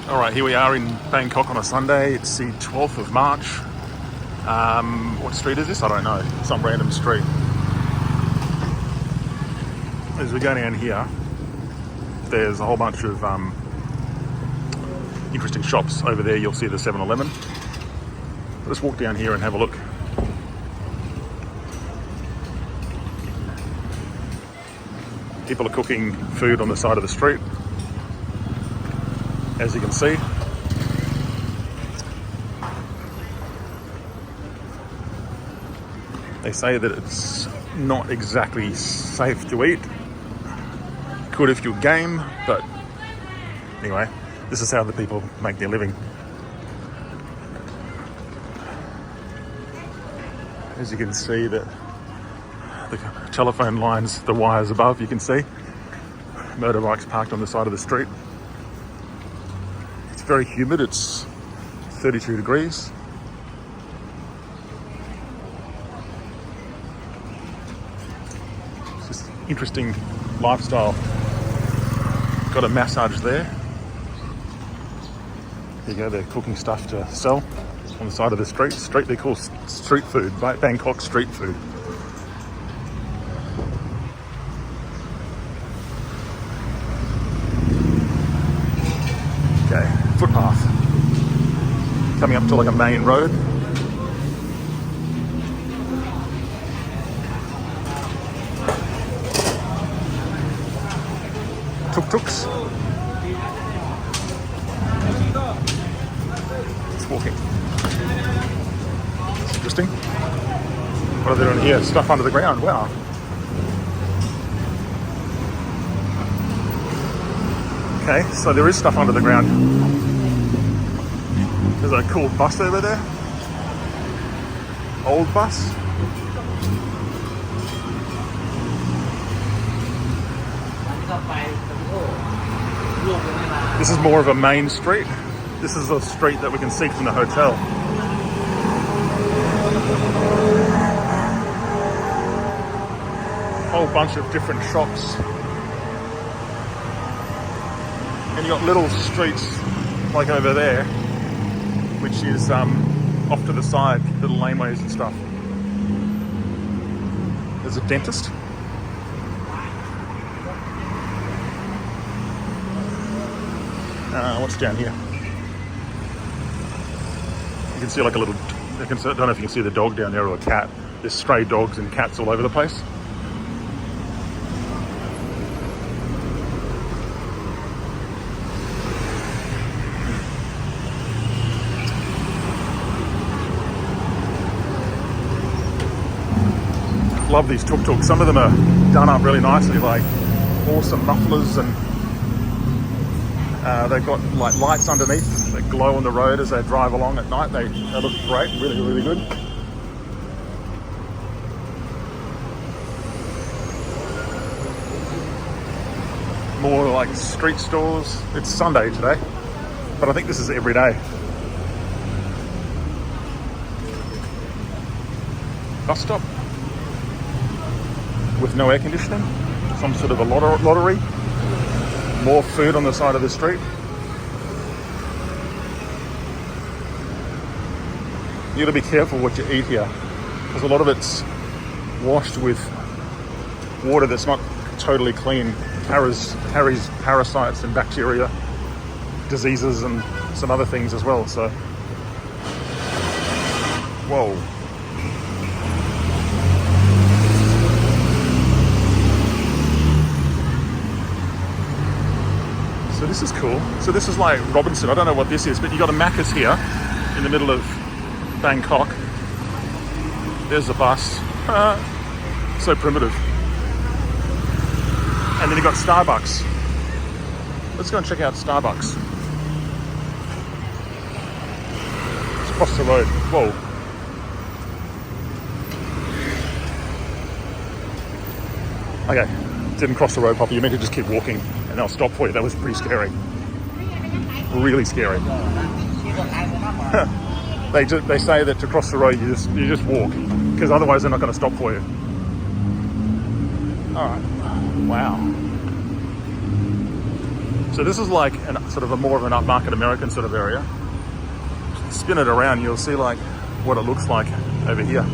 All right, here we are in Bangkok on a Sunday. It's the 12th of March. What street is this? I don't know. Some random street. As we go down here, there's a whole bunch of interesting shops. Over there you'll see the 7-Eleven. Let's walk down here and have a look. People are cooking food on the side of the street, as you can see. They say that it's not exactly safe to eat. Could if you're game, but anyway, this is how the people make their living. As you can see, the telephone lines, the wires above, you can see. Motorbikes parked on the side of the street. It's very humid, it's 32 degrees. It's just interesting lifestyle. Got a massage there. There you go, they're cooking stuff to sell on the side of the street. They call street food, right? Bangkok street food. Okay, footpath. Coming up to like a main road. Tuk-tuks. It's walking. It's interesting. What are they doing here? Stuff under the ground. Wow. Okay, so there is stuff under the ground. There's a cool bus over there. Old bus. This is more of a main street. This is a street that we can see from the hotel. Whole bunch of different shops. And you got little streets like over there, which is off to the side, little laneways and stuff. There's a dentist. What's down here? You can see like a little, I don't know if you can see the dog down there or a cat. There's stray dogs and cats all over the place. Love these tuk-tuks. Some of them are done up really nicely, like awesome mufflers, and they've got like lights underneath that glow on the road as they drive along at night. They look great, really good. More like street stores. It's Sunday today, but I think this is every day. Bus stop with no air conditioning. Some sort of a lottery. More food on the side of the street. You gotta be careful what you eat here, because a lot of it's washed with water that's not totally clean. Carries parasites and bacteria, diseases, and some other things as well. So, whoa. So this is cool. So this is like Robinson. I don't know what this is, but you got a Macca's here in the middle of Bangkok. There's the bus. So primitive. And then you got Starbucks. Let's go and check out Starbucks. Let's cross the road. Whoa. Okay, didn't cross the road properly. You meant to just keep walking and they'll stop for you. That was pretty scary. Really scary. They say that to cross the road you just walk, because otherwise they're not going to stop for you. All right. Wow. So this is like sort of a more of an upmarket American sort of area. Spin it around, you'll see like what it looks like over here.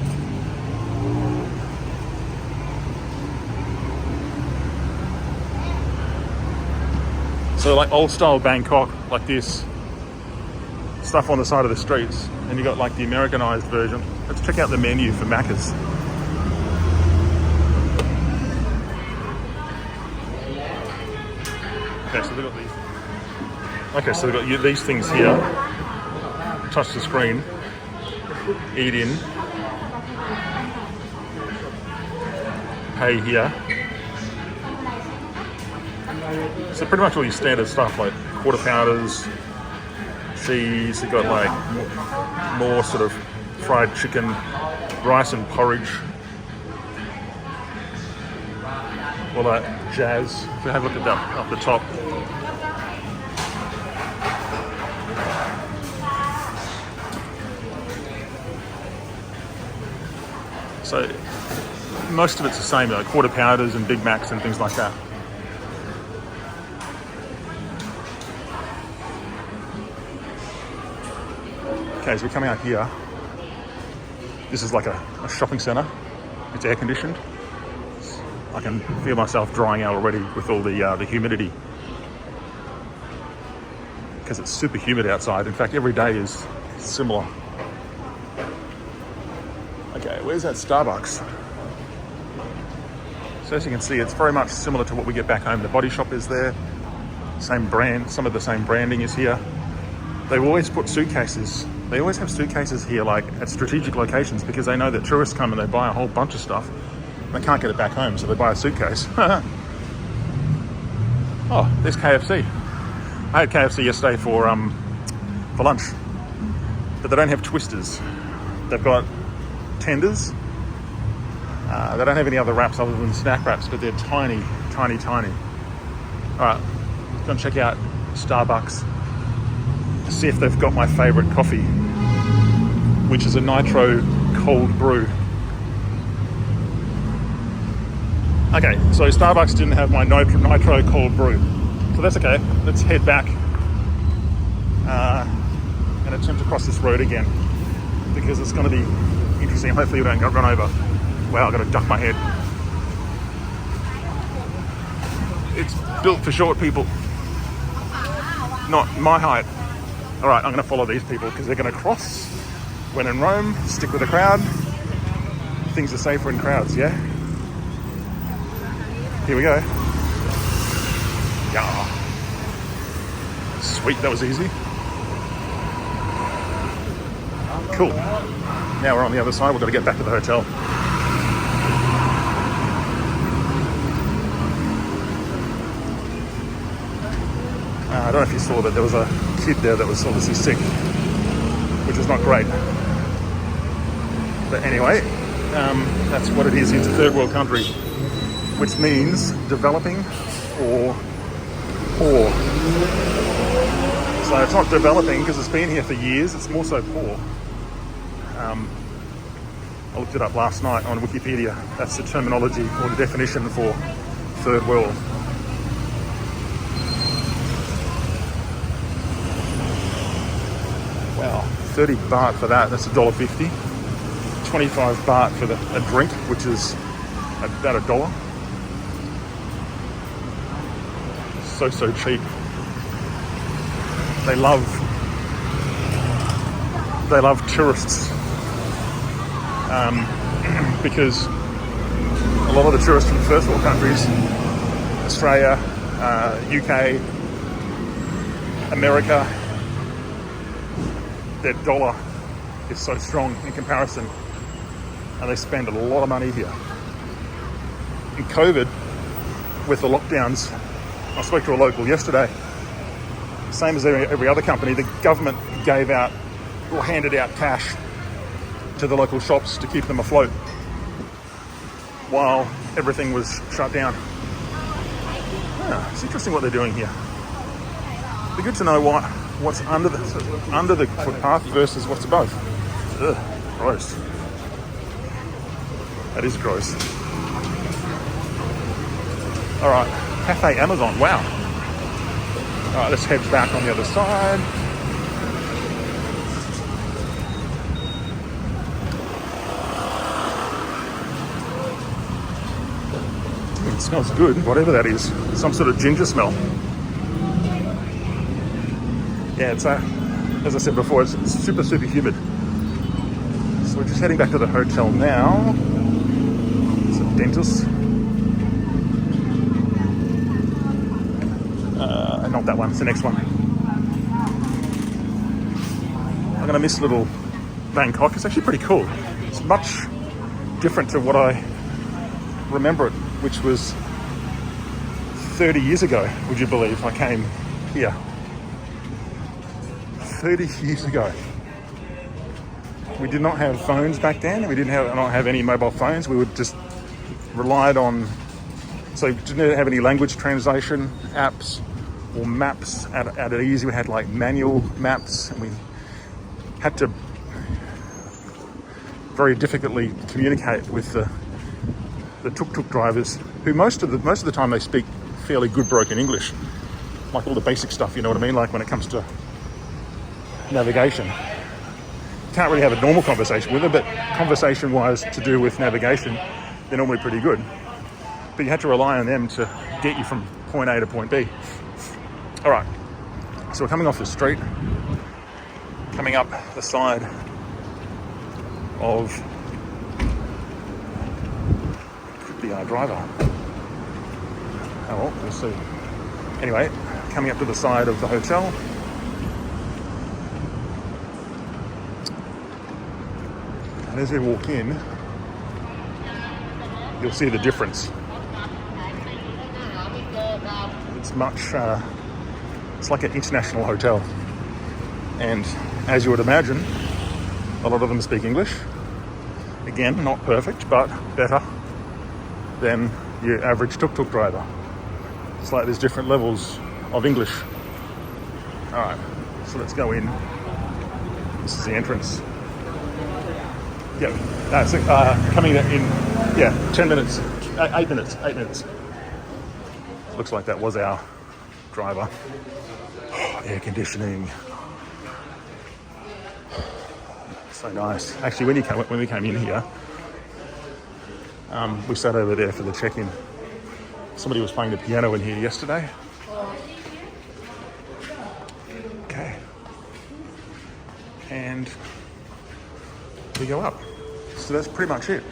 So like old style Bangkok, like this. Stuff on the side of the streets. And you got like the Americanized version. Let's check out the menu for Macca's. Okay, so they've got these. Okay, so they've got these things here. Touch the screen. Eat in. Pay here. So pretty much all your standard stuff like quarter pounders, cheese. You've got like more sort of fried chicken, rice and porridge. All that jazz. If you have a look at that up the top. So most of it's the same, like quarter pounders and Big Macs and things like that. Okay, so we're coming out here. This is like a shopping centre. It's air conditioned. I can feel myself drying out already with all the humidity. Because it's super humid outside. In fact, every day is similar. Okay, where's that Starbucks? So as you can see, it's very much similar to what we get back home. The body shop is there. Same brand, some of the same branding is here. They always put suitcases. They always have suitcases here, like at strategic locations, because they know that tourists come and they buy a whole bunch of stuff. They can't get it back home, so they buy a suitcase. Oh, there's KFC. I had KFC yesterday for lunch, but they don't have twisters. They've got tenders. They don't have any other wraps other than snack wraps, but they're tiny, tiny, tiny. All right, go and check out Starbucks to see if they've got my favorite coffee, which is a nitro cold brew. Okay, so Starbucks didn't have my nitro cold brew, so that's okay. Let's head back and attempt to cross this road again, because it's going to be interesting. Hopefully we don't get run over. Wow, I've got to duck my head. It's built for short people, not my height. All right, I'm going to follow these people because they're going to cross. When in Rome, stick with the crowd. Things are safer in crowds, yeah? Here we go. Yeah. Sweet, that was easy. Cool. Now we're on the other side. We've got to get back to the hotel. I don't know if you saw that there was a kid there that was obviously sick, which is not great. But anyway, that's what it is. It's a third world country, which means developing or poor. So it's not developing because it's been here for years, it's more so poor. I looked it up last night on Wikipedia. That's the terminology or the definition for third world. Wow, 30 baht for that, that's $1.50. 25 baht for a drink, which is about $1. So cheap. They love tourists because a lot of the tourists from first world countries, Australia, UK, America, their dollar is so strong in comparison, and they spend a lot of money here. In COVID, with the lockdowns, I spoke to a local yesterday. Same as every other company, the government gave out or handed out cash to the local shops to keep them afloat while everything was shut down. It's interesting what they're doing here. It'd be good to know what's under the footpath versus what's above. Ugh, gross. That is gross. All right, Cafe Amazon. Wow. right, let's head back on the other side. It smells good, whatever that is. Some sort of ginger smell. Yeah, it's as I said before, it's super, super humid. So we're just heading back to the hotel now. It's a dentist. Not that one, it's the next one. I'm gonna miss little Bangkok. It's actually pretty cool. It's much different to what I remember it, which was 30 years ago, would you believe, I came here. 30 years ago. We did not have phones back then. We not have any mobile phones. We would just relied on, so we didn't have any language translation apps or maps at ease. We had like manual maps, and we had to very difficultly communicate with the tuk-tuk drivers, who most of the time they speak fairly good broken English, like all the basic stuff, you know what I mean, like when it comes to navigation. You can't really have a normal conversation with them, but conversation-wise to do with navigation, they're normally pretty good. But you had to rely on them to get you from point A to point B. All right, so we're coming off the street, coming up the side of the driver. Oh well, we'll see. Anyway, coming up to the side of the hotel. And as we walk in, you'll see the difference. It's much, it's like an international hotel. And as you would imagine, a lot of them speak English. Again, not perfect, but better than your average tuk-tuk driver. It's like there's different levels of English. All right, so let's go in. This is the entrance. Yeah, that's coming in, yeah, 10 minutes, 8 minutes, 8 minutes. Looks like that was our driver. Air conditioning. So nice. Actually, when we came in here, we sat over there for the check-in. Somebody was playing the piano in here yesterday. Okay. And we go up. So that's pretty much it.